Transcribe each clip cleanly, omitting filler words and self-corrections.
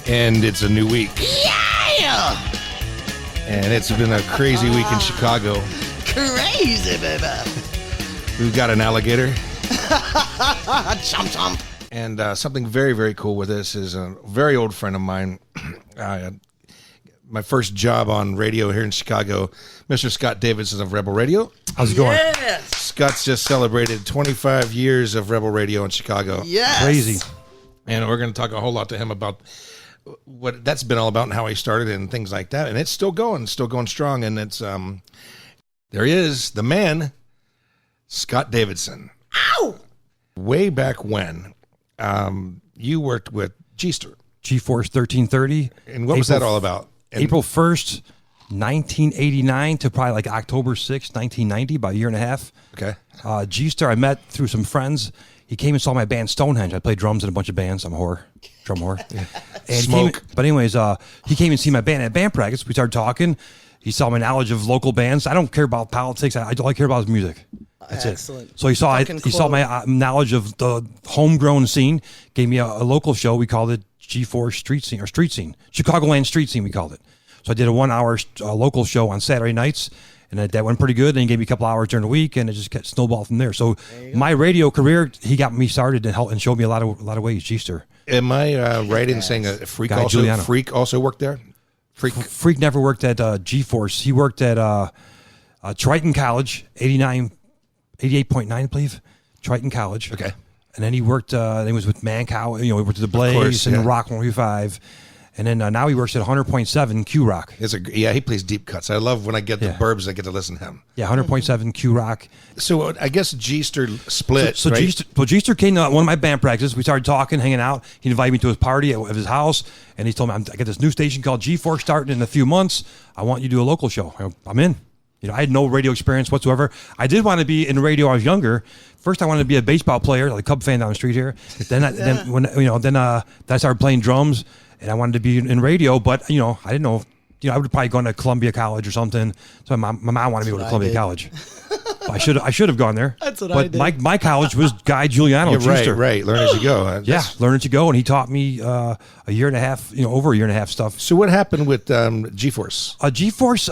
And it's a new week. Yeah! And it's been a crazy week in Chicago. Crazy, baby. We've got an alligator. Chomp, chomp. And something very, very cool with this is a very old friend of mine. My first job on radio here in Chicago, Mr. Scott Davidson of Rebel Radio. How's it going? Yes. Scott's just celebrated 25 years of Rebel Radio in Chicago. Yes. Crazy. And we're going to talk a whole lot to him about what that's been all about and how he started and things like that. And it's still going strong. And it's, there he is, the man, Scott Davidson. Ow! Way back when, you worked with G-Ster. G-Force 1330. And what was that all about? And April 1st, 1989 to probably like October 6th, 1990, about a year and a half. Okay. G-Ster I met through some friends. He came and saw my band Stonehenge. I played drums in a bunch of bands. I'm a whore. Drum whore. And Smoke. But anyways, he came and see my band at band practice. We started talking. He saw my knowledge of local bands. I don't care about politics. All I care about is music. That's Excellent. it. So he saw Fucking he saw quote. my knowledge of the homegrown scene. Gave me a local show. We called it G4 Street Scene, or Street Scene, Chicagoland Street Scene. We called it. So I did a 1 hour local show on Saturday nights, and that went pretty good. And he gave me a couple hours during the week, and it just kept snowballed from there. So my radio career, he got me started and helped and showed me a lot of ways. G-Ster. Am I right in saying a Freak Guy also Giuliano. Freak also worked there? Freak never worked at G-Force. He worked at Triton College, 88.9, I believe. Triton College. Okay. And then he worked, he was with Mancow, he worked at the Blaze course, and yeah. Rock 105. And then now he works at 100.7 Q Rock. He plays deep cuts. I love when I get the Yeah. burbs, I get to listen to him. Yeah, 100.7 Q Rock. So I guess G-Ster split, So right? G-Ster came to one of my band practices. We started talking, hanging out. He invited me to his party at his house, and he told me, I got this new station called G4 starting in a few months. I want you to do a local show. I'm in. I had no radio experience whatsoever. I did want to be in radio when I was younger. First, I wanted to be a baseball player, like a Cub fan down the street here. Then I started playing drums, and I wanted to be in radio. But I didn't know. I would have probably gone to Columbia College or something. So my mom wanted me to go to Columbia College. I should have gone there. That's what I but did. My college was Guy Giuliano. You're G-Ster. right. Learn as you go. Yeah, learn as you go, and he taught me a year and a half, over a year and a half stuff. So what happened with G-Force? G-Force,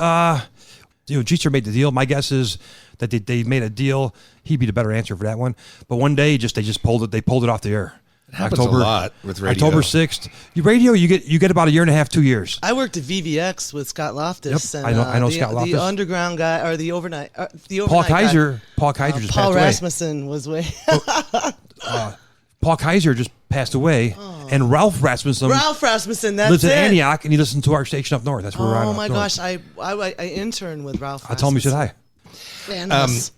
G-Ster made the deal. My guess is that they made a deal. He'd be the better answer for that one. But one day, they just pulled it. They pulled it off the air. It happens a lot with radio. October 6th. Radio, you get about a year and a half, 2 years. I worked at VVX with Scott Loftus. Yep, And, I know Scott Loftus. The underground guy, or the overnight. Paul Kaiser. Paul Kaiser just Paul passed away. Rasmussen was way. Paul Kaiser just passed away, and Ralph Rasmussen. Ralph Rasmussen. That's lives in it. Antioch, and he listens to our station up north. That's where we're at. Oh up my north. gosh! I interned with Ralph. I told him he said hi. Rasmussen.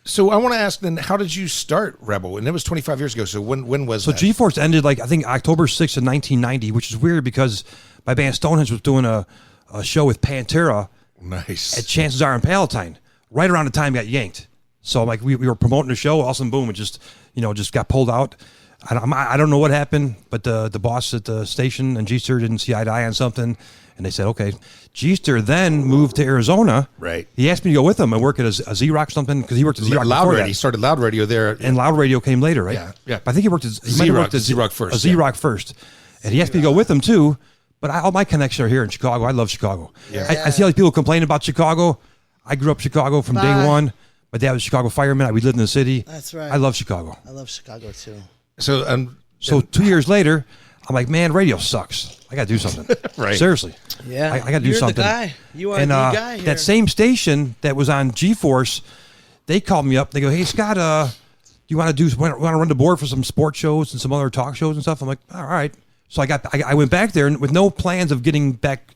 So I want to ask then, how did you start Rebel? And it was 25 years ago. So when was So that? G-Force ended I think October 6th of 1990, which is weird because my band Stonehenge was doing a show with Pantera Nice. at Chances Are in Palatine. Right around the time it got yanked. So we were promoting the show, all of a sudden boom, it just got pulled out. I don't know what happened, but the boss at the station and G-Ster didn't see eye to eye on something, and they said, okay. G-Ster then moved to Arizona. Right. He asked me to go with him and work at a Z-Rock something, because he worked at Z-Rock Loud before Radio. that. He started Loud Radio there. And Loud Radio came later, right? Yeah. I think he worked at Z-Rock first, Z-Rock first. And he asked me to go with him too. But all my connections are here in Chicago. I love Chicago. Yeah. I see all these people complain about Chicago. I grew up in Chicago from day one. My dad was a Chicago fireman. We lived in the city. That's right. I love Chicago. I love Chicago too. So 2 years later, I'm like, man, radio sucks. I got to do something. Right. Seriously. Yeah. I got to do You're something. the guy. You are And the guy here. that same station that was on G-Force, they called me up. They go, hey, Scott, you want to run the board for some sports shows and some other talk shows and stuff? I'm like, all right. So I went back there with no plans of getting back,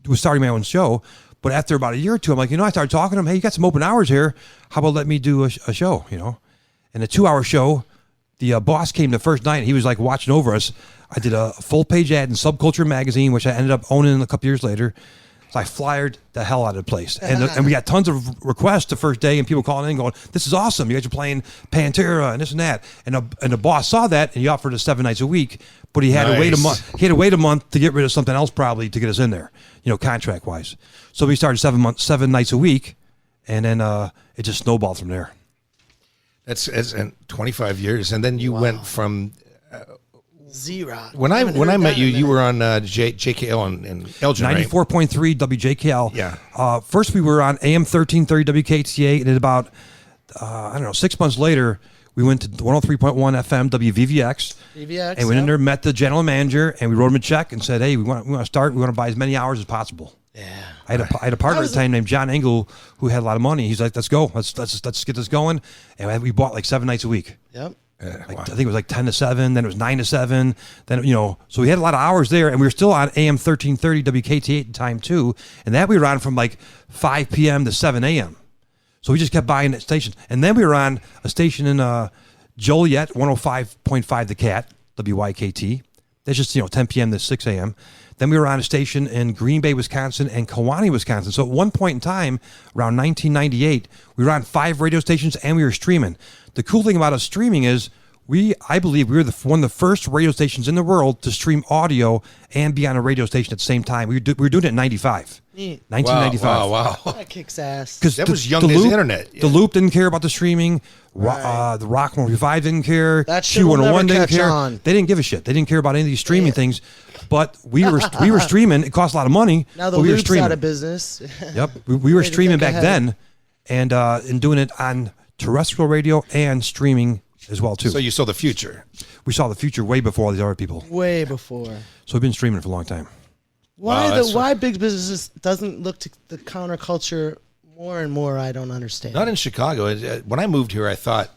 was starting my own show. But after about a year or two, I'm like, I started talking to him. Hey, you got some open hours here. How about let me do a show, And a 2-hour show, the boss came the first night. And he was like watching over us. I did a full page ad in Subculture magazine, which I ended up owning a couple years later. So I flyered the hell out of the place. And we got tons of requests the first day, and people calling in going, this is awesome. You guys are playing Pantera and this and that. And the boss saw that, and he offered us 7 nights a week, but he had to wait a month. He had to wait a month to get rid of something else probably to get us in there, contract-wise. So we started 7 nights a week, and then it just snowballed from there. That's 25 years. And then you went from Z-Rock. When I met you, you were on JKL in Elgin, right? 94.3 WJKL. Yeah. First, we were on AM 1330 WKTA, and then about, 6 months later, we went to 103.1 FM WVVX. VVX, and went in there, met the general manager, and we wrote him a check and said, hey, we want to start. We want to buy as many hours as possible. Yeah. I had a partner at the time named John Engel who had a lot of money. He's like, let's go. Let's get this going. And we bought like 7 nights a week. Yep. I think it was like 10 to 7, then it was 9 to 7, then, so we had a lot of hours there, and we were still on AM 1330 WKT8 at the time too, and that we were on from like 5 p.m. to 7 a.m. So we just kept buying that station. And then we were on a station in Joliet, 105.5 The Cat, WYKT. That's just, 10 p.m. to 6 a.m. Then we were on a station in Green Bay, Wisconsin, and Kewanee, Wisconsin. So at one point in time, around 1998, we were on 5 radio stations and we were streaming. The cool thing about us streaming is I believe we were one of the first radio stations in the world to stream audio and be on a radio station at the same time. We were doing it in 95. Neat. 1995. Wow. That kicks ass. Because That was young as the internet. The Loop didn't care about the streaming. Right. The Rock 105 didn't care. That shit will never Q101 didn't catch care. on. They didn't give a shit. They didn't care about any of these streaming things. But we were streaming. It cost a lot of money. Now the but we were Loop's streaming. out of business. Yep, we were Way to streaming think back ahead. then, and doing it on terrestrial radio and streaming as well too. So you saw the future. We saw the future way before all these other people. Way before. So we've been streaming for a long time. Why big business doesn't look to the counterculture more and more? I don't understand. Not in Chicago. When I moved here, I thought,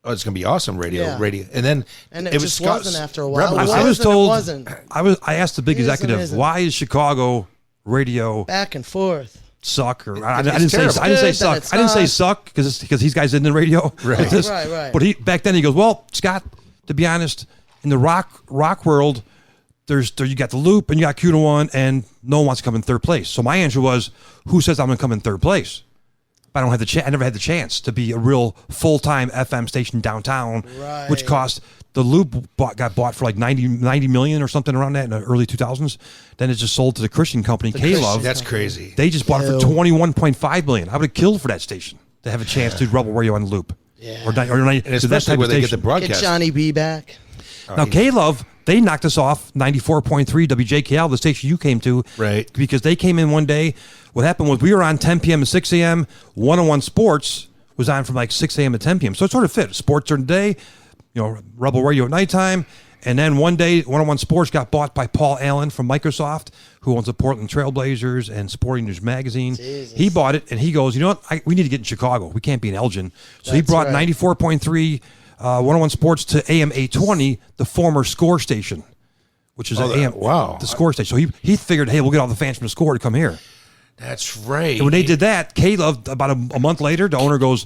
oh, it's going to be awesome radio. And then And it was just Scott's wasn't after a while. Rebels. I was and it told. wasn't. I asked the big It is and executive, isn't. why is Chicago radio Back and forth. suck? Or I It's didn't say terrible. I didn't say Good, then suck. it's I didn't say not. suck because these guys didn't in radio. Right. Right. But back then he goes, well, Scott, to be honest, in the rock world, you got the Loop and you got Q1, and no one wants to come in third place. So my answer was, who says I'm going to come in third place? But I don't have the chance. I never had the chance to be a real full-time FM station downtown, Right. which cost the Loop got bought for like 90 million or something around that in the early 2000s. Then it just sold to the Christian company, K-Love. That's crazy. They just bought it for 21.5 million. I would have killed for that station to have a chance to do Rebel Radio on the Loop. Yeah. Or And that especially type where of they get the station. Get broadcast. Johnny B back. Now, K-Love, they knocked us off 94.3 WJKL, the station you came to. Right. Because they came in one day. What happened was we were on 10 p.m. to 6 a.m. 101 Sports was on from like 6 a.m. to 10 p.m. So it sort of fit. Sports during the day, Rebel Radio at nighttime. And then one day, 101 Sports got bought by Paul Allen from Microsoft, who owns the Portland Trailblazers and Sporting News Magazine. Jesus. He bought it, and he goes, you know what? We need to get in Chicago. We can't be in Elgin. So he That's brought right. 94.3 101 Sports to AM 820, the former Score station, which is wow. the Score station. So he figured, hey, we'll get all the fans from the Score to come here. That's right. And when they did that, K-Love, about a month later, the owner goes,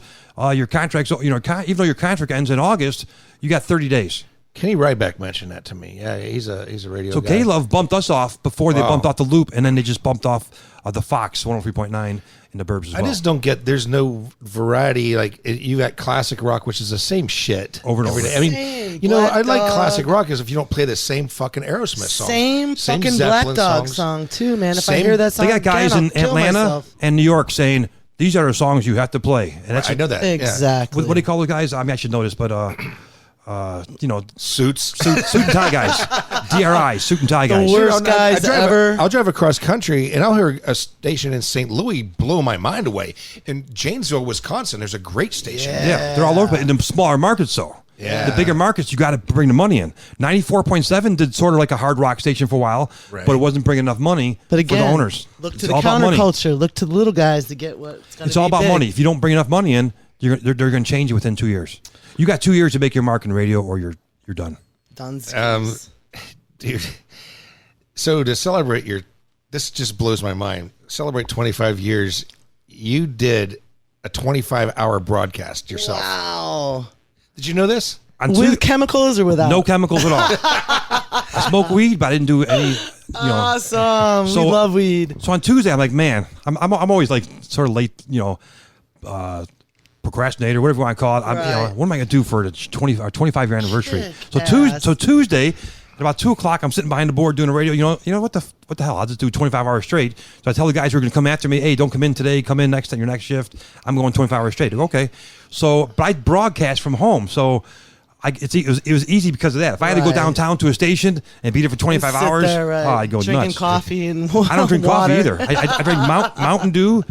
your contract's, even though your contract ends in August, you got 30 days. Kenny Ryback mentioned that to me. Yeah, he's a radio So guy. K-Love bumped us off before they bumped off the Loop, and then they just bumped off the Fox 103.9 in the burbs as well. I just don't get. There's no variety. Like you got classic rock, which is the same shit Over and every over. day. I mean, Same I Black like Dog. classic rock is if you don't play the same fucking Aerosmith song, Same fucking Zeppelin Black Dog songs. song too, man. If I Same- hear that song, They got guys again, in I'll kill Atlanta myself. and New York saying, these are the songs you have to play. And that's I know that. yeah. Exactly. What do you call the guys? I mean, I should know this, but Suits. suit and tie guys, DRI, suit and tie guys. worst guys ever. I'll drive across country and I'll hear a station in St. Louis blow my mind away. In Janesville, Wisconsin, there's a great station. Yeah, they're all over in the smaller markets, though. Yeah. The bigger markets, you got to bring the money in. 94.7 did sort of like a hard rock station for a while, Right. but it wasn't bringing enough money But for again, the owners. look It's to the all about money. counterculture. Look to the little guys to get what's going to It's all about money. If you don't bring enough money in, they're going to change it within 2 years. You got 2 years to make your mark in radio, or you're done. Dude. So to celebrate this just blows my mind. Celebrate 25 years. You did a 25-hour broadcast yourself. Wow. Did you know this? On With chemicals or without? no chemicals at all. I smoke weed, but I didn't do any. Awesome. So- we love weed. So on Tuesday, I'm like, man, I'm always like sort of late, procrastinator, whatever you want to call it. Right. What am I going to do for the 25 year anniversary? Kick So ass. Tuesday, at about 2:00, I'm sitting behind the board doing a radio. You know what the hell? I'll just do 25 hours straight. So I tell the guys who are going to come after me, hey, don't come in today. Come in your next shift. I'm going 25 hours straight. Okay. So, but I broadcast from home. So it was easy because of that. If I had to go downtown to a station and be there for 25 hours, there, I'd go drinking nuts. coffee and I don't drink water. coffee either. I drink Mountain Dew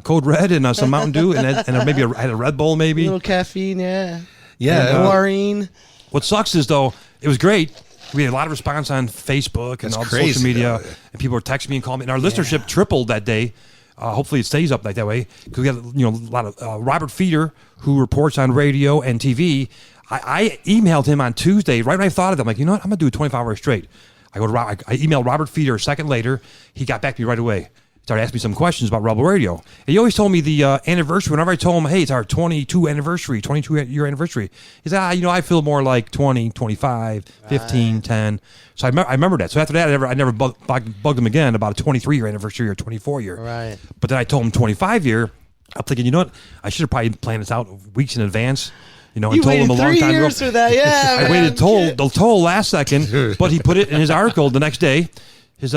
Code Red, and some Mountain Dew, and maybe I had a Red Bull, maybe. A little caffeine, yeah. Yeah. And chlorine. What sucks is, though, it was great. We had a lot of response on Facebook and all the social media, and people were texting me and calling me. And our listenership tripled that day. Hopefully it stays up like that way, because we got a lot of Robert Feeder, who reports on radio and TV. I emailed him on Tuesday right when I thought of it. I'm like, you know what? I'm gonna do it 25 hours straight. I emailed Robert Feeder a second later. He got back to me right away. Started asking me some questions about Rebel Radio. And he always told me the anniversary. Whenever I told him, hey, it's our 22 year anniversary, he said, I feel more like 20, 25, 15, 10. So I remember that. So after that, I never bugged him again about a 23 year anniversary or 24 year. Right. But then I told him 25 year. I'm thinking, you know what? I should have probably planned this out weeks in advance. And told him a long time ago. 3 years for that, yeah. I waited till last second, but he put it in his article the next day. It's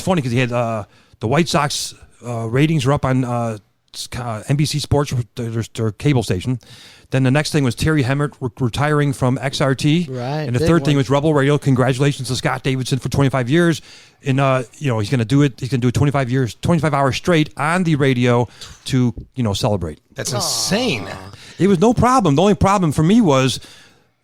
funny because he had the White Sox ratings were up on NBC Sports, their cable station. Then the next thing was Terry Hemmert retiring from XRT. Right. And the third thing was Rebel Radio. Congratulations to Scott Davidson for 25 years. And he's going to do it. He's going to do it 25 hours straight on the radio to celebrate. That's insane. It was no problem. The only problem for me was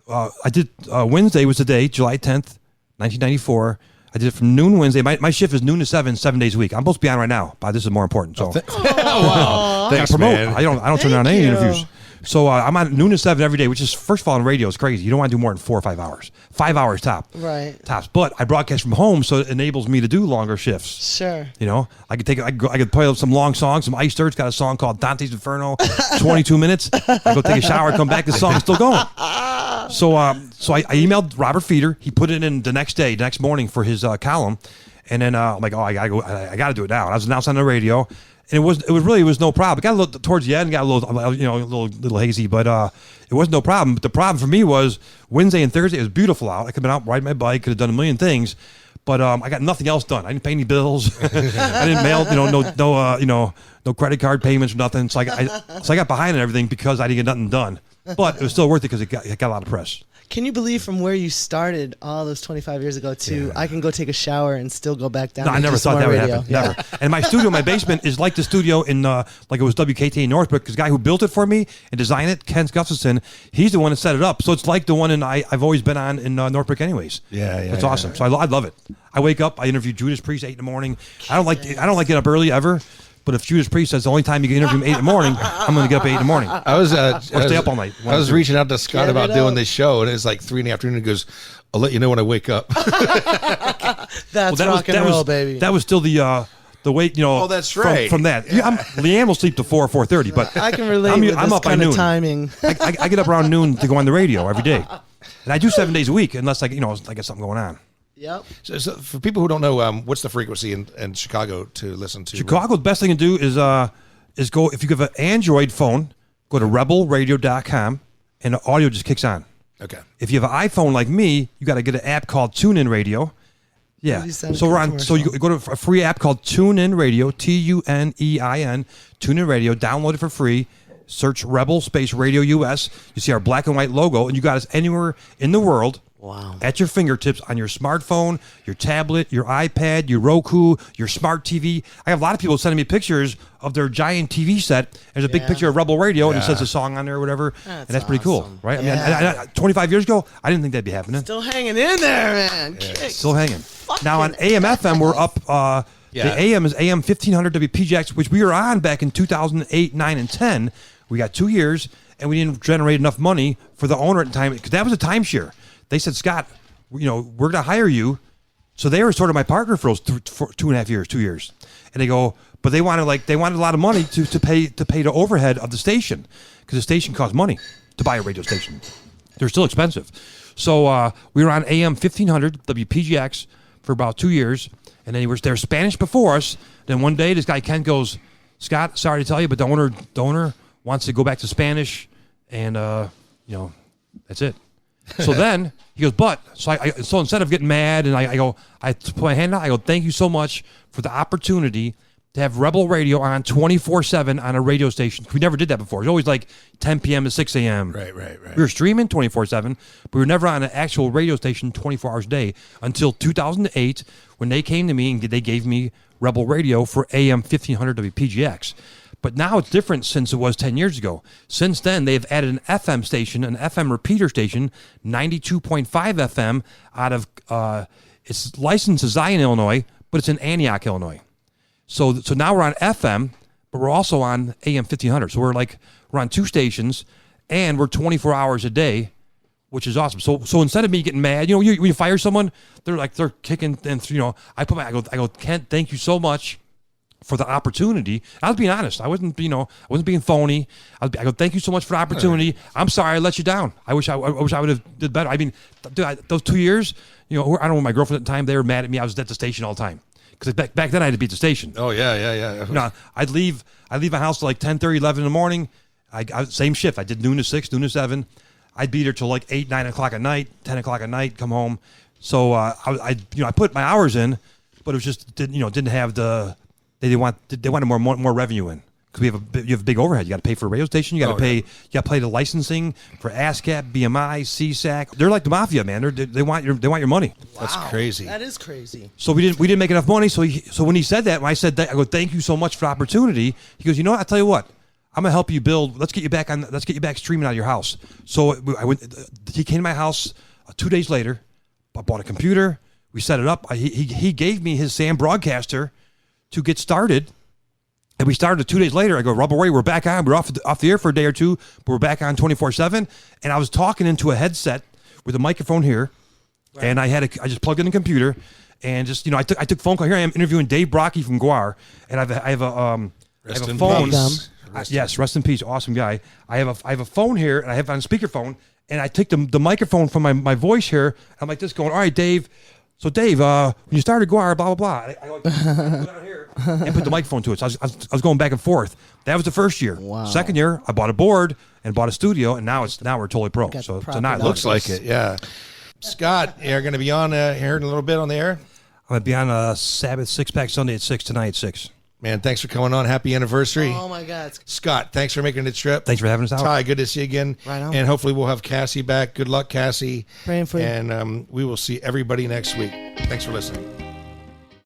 I did Wednesday was the day, July 10th, 1994. I did it from noon Wednesday. My shift is noon to 7 days a week. I'm supposed to be on right now, but this is more important. So Wow. Thanks, man. I don't turn down any interviews. So I'm on noon to 7 every day, which is, first of all, on radio is crazy. You don't want to do more than 4 or 5 hours. 5 hours tops. But I broadcast from home, so it enables me to do longer shifts. Sure. I could play some long songs. Some G-Ster's got a song called Dante's Inferno, 22 minutes. I go take a shower, come back, the song's still going. So I emailed Robert Feeder. He put it in the next morning for his column, and then I'm like, I gotta do it now. And I was announced on the radio, and it was no problem. It got a little towards the end, got a little hazy, but it wasn't no problem. But the problem for me was Wednesday and Thursday. It was beautiful out. I could have been out riding my bike, could have done a million things, but I got nothing else done. I didn't pay any bills. I didn't mail, no credit card payments or nothing. So I got behind on everything because I didn't get nothing done. But it was still worth it because it got a lot of press. Can you believe from where you started all those 25 years ago to I can go take a shower and still go back down? No, I never thought that would happen. Yeah. Never. And my studio, my basement is like the studio in like it was WKTA in Northbrook, because the guy who built it for me and designed it, Ken Gustafson, he's the one that set it up. So it's like the one I've always been on in Northbrook anyways. Yeah. It's awesome. So I love it. I wake up, I interview Judas Priest 8 in the morning. I don't like get up early ever. But if Judas Priest says the only time you can interview him 8 in the morning, I'm going to get up at 8 in the morning. I stay up all night. I was reaching out to Scott about doing this show, and it's like 3 in the afternoon. He goes, "I'll let you know when I wake up." That's rock and roll, baby. That was still the wait, Oh, that's right. From that, Leanne will sleep to 4 or 4:30, but I can relate. I'm up by noon. Timing. I get up around noon to go on the radio every day, and I do 7 days a week unless I get something going on. Yep. So for people who don't know, what's the frequency in Chicago to listen to? Chicago, the best thing to do is go, if you have an Android phone, go to rebelradio.com, and the audio just kicks on. Okay. If you have an iPhone like me, you got to get an app called TuneIn Radio. Yeah. So we're on. So you go to a free app called TuneIn Radio, TUNEIN, TuneIn Radio. Download it for free. Search Rebel Space Radio US. You see our black and white logo, and you got us anywhere in the world. Wow. At your fingertips on your smartphone, your tablet, your iPad, your Roku, your smart TV. I have a lot of people sending me pictures of their giant TV set. There's a big picture of Rebel Radio, and it says a song on there or whatever. That's pretty cool, right? I mean, 25 years ago, I didn't think that'd be happening. Still hanging in there, man. Still hanging. Now on AM, FM, we're up. The AM is AM 1500 WPGX, which we were on back in 2008, 9, and 10. We got 2 years, and we didn't generate enough money for the owner at the time, because that was a timeshare. They said, Scott, we're going to hire you. So they were sort of my partner for those 2.5 years, 2 years. And they go, but they wanted a lot of money to pay the overhead of the station, because the station costs money to buy a radio station. They're still expensive. So we were on AM 1500 WPGX for about 2 years, and then they were Spanish before us. Then one day, this guy Ken goes, Scott, sorry to tell you, but the owner wants to go back to Spanish, and that's it. So then he goes, so instead of getting mad, and I put my hand out, I go, thank you so much for the opportunity to have Rebel Radio on 24/7 on a radio station. We never did that before. It was always like 10 p.m. to 6 a.m. Right. We were streaming 24/7, but we were never on an actual radio station 24 hours a day until 2008 when they came to me and they gave me Rebel Radio for AM 1500 WPGX. But now it's different since it was 10 years ago. Since then, they've added an FM station, an FM repeater station, 92.5 FM out of, it's licensed to Zion, Illinois, but it's in Antioch, Illinois. So now we're on FM, but we're also on AM 1500. So we're on two stations, and we're 24 hours a day, which is awesome. So instead of me getting mad, when you fire someone, they're kicking, and I go, Kent, thank you so much for the opportunity. I was being honest. I wasn't being phony. I go, thank you so much for the opportunity. I'm sorry I let you down. I wish I would have did better. I mean, dude, those 2 years, I don't know, my girlfriend at the time, they were mad at me. I was at the station all the time. Because back then I had to be at the station. Oh, yeah. I'd leave my house at 10:30, 11 in the morning. I same shift. I did noon to 6, noon to 7. I'd be there till 8, 9 o'clock at night, 10 o'clock at night, come home. So I put my hours in, but it was just didn't have the they wanted more revenue in. Because you have a big overhead. You got to pay for a radio station. You got to pay. You got to pay the licensing for ASCAP, BMI, CSAC. They're like the mafia, man. They want your money. Wow, that's crazy. That is crazy. So we didn't make enough money. So when he said that, when I said that, I go, thank you so much for the opportunity. He goes, I tell you what, I'm gonna help you build. Let's get you back streaming out of your house. So I went. He came to my house 2 days later. I bought a computer. We set it up. He gave me his SAM broadcaster to get started. And we started 2 days later. I go, Rebel Radio, we're back on. We're off the air for a day or two, but we're back on 24/7. And I was talking into a headset with a microphone here, right. And I just plugged in the computer, and just I took phone call. Here I am interviewing Dave Brocky from Guar, and I have a phone. Yes, rest in peace, awesome guy. I have a phone here, and I have it on speakerphone, and I take the microphone from my voice here. I'm like this, going, all right, Dave. So Dave, when you started Guar, blah blah blah, I go down here and put the microphone to it. So I was going back and forth. That was the first year. Wow. Second year, I bought a board and bought a studio, and now we're totally pro. So now it looks like it. Yeah. Scott, you're going to be on here in a little bit on the air. I'm going to be on Sabbath 6-pack Sunday at 6 tonight at 6. Man, thanks for coming on. Happy anniversary. Oh, my God. Scott, thanks for making the trip. Thanks for having us out. Ty, good to see you again. Right on. And hopefully we'll have Cassie back. Good luck, Cassie. Praying for you. And we will see everybody next week. Thanks for listening.